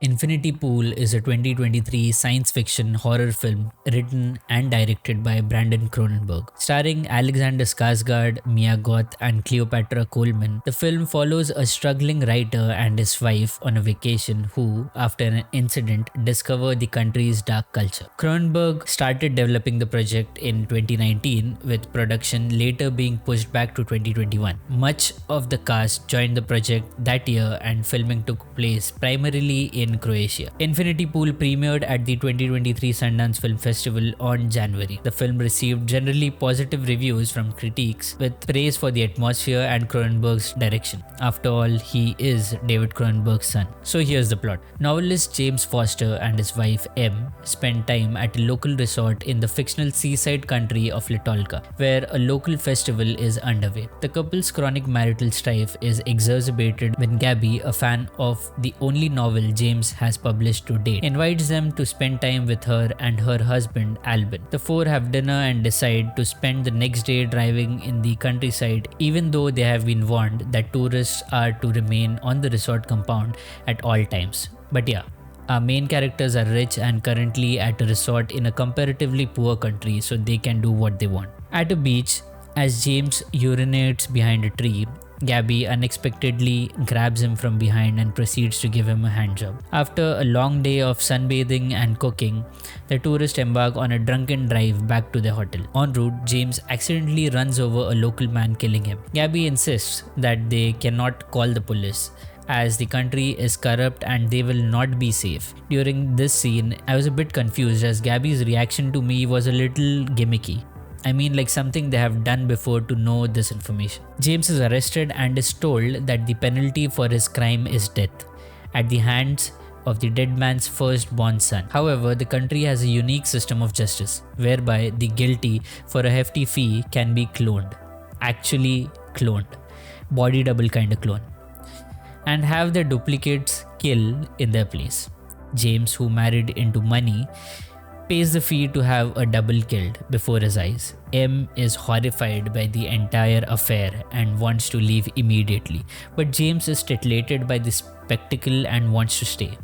Infinity Pool is a 2023 science fiction horror film written and directed by Brandon Cronenberg. Starring Alexander Skarsgård, Mia Goth, and Cleopatra Coleman, the film follows a struggling writer and his wife on a vacation who, after an incident, discover the country's dark culture. Cronenberg started developing the project in 2019, with production later being pushed back to 2021. Much of the cast joined the project that year, and filming took place primarily in Croatia. Infinity Pool premiered at the 2023 Sundance Film Festival on January. The film received generally positive reviews from critics, with praise for the atmosphere and Cronenberg's direction. After all, he is David Cronenberg's son. So here's the plot. Novelist James Foster and his wife Em spend time at a local resort in the fictional seaside country of Litolka, where a local festival is underway. The couple's chronic marital strife is exacerbated when Gabby, a fan of the only novel James has published to date, invites them to spend time with her and her husband Albin. The four have dinner and decide to spend the next day driving in the countryside, even though they have been warned that tourists are to remain on the resort compound at all times. But yeah, our main characters are rich and currently at a resort in a comparatively poor country, so they can do what they want. At a beach, as James urinates behind a tree, Gabby unexpectedly grabs him from behind and proceeds to give him a handjob. After a long day of sunbathing and cooking, the tourists embark on a drunken drive back to their hotel. En route, James accidentally runs over a local man, killing him. Gabby insists that they cannot call the police, as the country is corrupt and they will not be safe. During this scene, I was a bit confused, as Gabby's reaction to me was a little gimmicky. I mean, like something they have done before to know this information. James is arrested and is told that the penalty for his crime is death at the hands of the dead man's firstborn son. However, the country has a unique system of justice whereby the guilty, for a hefty fee, can be cloned. Actually cloned. Body double kind of clone. And have their duplicates kill in their place. James, who married into money, pays the fee to have a double killed before his eyes. M is horrified by the entire affair and wants to leave immediately, but James is titillated by the spectacle and wants to stay.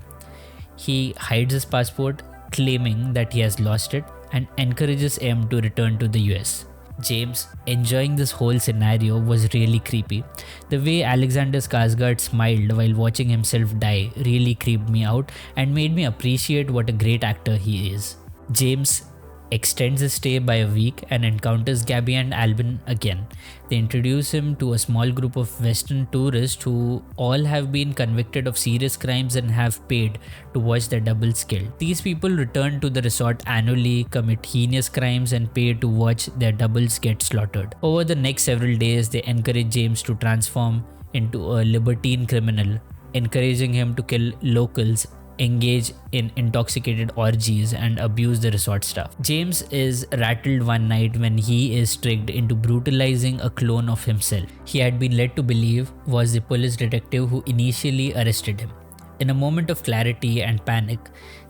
He hides his passport, claiming that he has lost it, and encourages M to return to the US. James, enjoying this whole scenario, was really creepy. The way Alexander Skarsgård smiled while watching himself die really creeped me out and made me appreciate what a great actor he is. James extends his stay by a week and encounters Gabby and Albin again. They introduce him to a small group of Western tourists who all have been convicted of serious crimes and have paid to watch their doubles killed. These people return to the resort annually, commit heinous crimes, and pay to watch their doubles get slaughtered. Over the next several days, they encourage James to transform into a libertine criminal, encouraging him to kill locals, engage in intoxicated orgies, and abuse the resort staff. James is rattled one night when he is tricked into brutalizing a clone of himself he had been led to believe was the police detective who initially arrested him. In a moment of clarity and panic,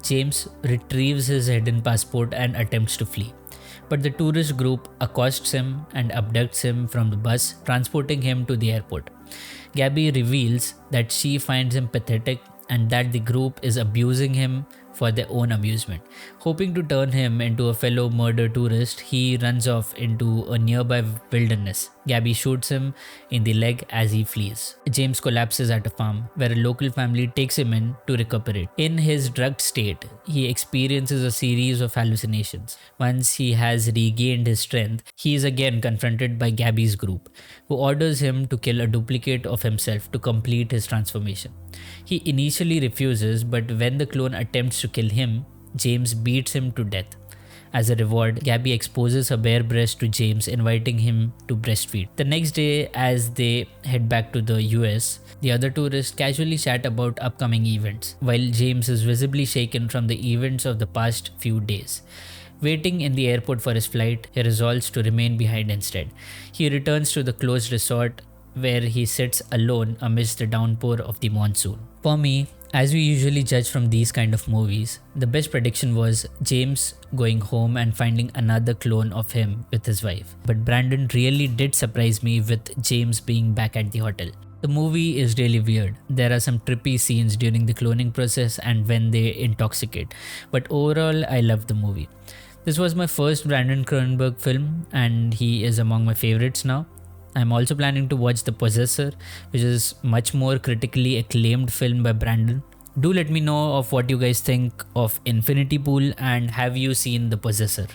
James retrieves his hidden passport and attempts to flee. But the tourist group accosts him and abducts him from the bus, transporting him to the airport. Gabby reveals that she finds him pathetic and that the group is abusing him for their own amusement. Hoping to turn him into a fellow murder tourist, he runs off into a nearby wilderness. Gabby shoots him in the leg as he flees. James collapses at a farm, where a local family takes him in to recuperate. In his drugged state, he experiences a series of hallucinations. Once he has regained his strength, he is again confronted by Gabby's group, who orders him to kill a duplicate of himself to complete his transformation. He initially refuses, but when the clone attempts to kill him, James beats him to death. As a reward, Gabby exposes her bare breast to James, inviting him to breastfeed. The next day, as they head back to the US, the other tourists casually chat about upcoming events, while James is visibly shaken from the events of the past few days. Waiting in the airport for his flight, he resolves to remain behind instead. He returns to the closed resort, where he sits alone amidst the downpour of the monsoon. For me, as we usually judge from these kind of movies, the best prediction was James going home and finding another clone of him with his wife. But Brandon really did surprise me with James being back at the hotel. The movie is really weird. There are some trippy scenes during the cloning process and when they intoxicate, but overall, I love the movie. This was my first Brandon Cronenberg film, and he is among my favorites now. I'm also planning to watch The Possessor, which is much more critically acclaimed film by Brandon. Do let me know of what you guys think of Infinity Pool, and have you seen The Possessor?